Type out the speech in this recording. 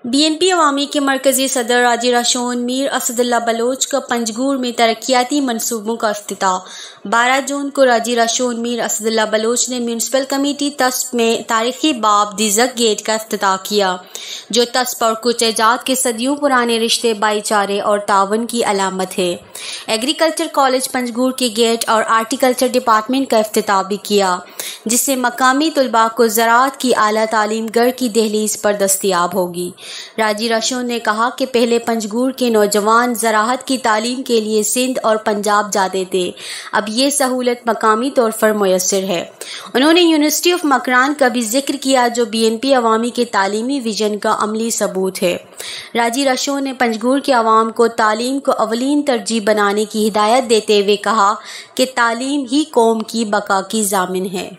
BNP عوامی کے مرکزی صدر راجی راشون میر اسد اللہ بلوچ کا پنجگور میں ترقیاتی منصوبوں کا افتتاح۔ 12 جون کو راجی راشون میر اسد اللہ بلوچ نے میونسپل کمیٹی تسپ میں تاریخی باب دی زک گیٹ کا افتتاح کیا، جو تسپ اور کچھ ایجاد کے صدیوں پرانے رشتے، بھائی چارے اور تعاون کی علامت ہے۔ ایگریکلچر کالج پنجگور کے گیٹ اور آرٹیکلچر ڈپارٹمنٹ کا افتتاح بھی کیا، جس سے مقامی طلباء کو زراعت کی اعلیٰ تعلیم گھر کی دہلیز پر دستیاب ہوگی۔ راجی راشون نے کہا کہ پہلے پنجگور کے نوجوان زراعت کی تعلیم کے لیے سندھ اور پنجاب جاتے تھے، اب یہ سہولت مقامی طور پر میسر ہے۔ انہوں نے یونیورسٹی آف مکران کا بھی ذکر کیا، جو BNP عوامی کے تعلیمی ویژن کا عملی ثبوت ہے۔ راجی راشون نے پنجگور کے عوام کو تعلیم کو اولین ترجیح بنانے کی ہدایت دیتے ہوئے کہا کہ تعلیم ہی قوم کی بقا کی ضامن ہے۔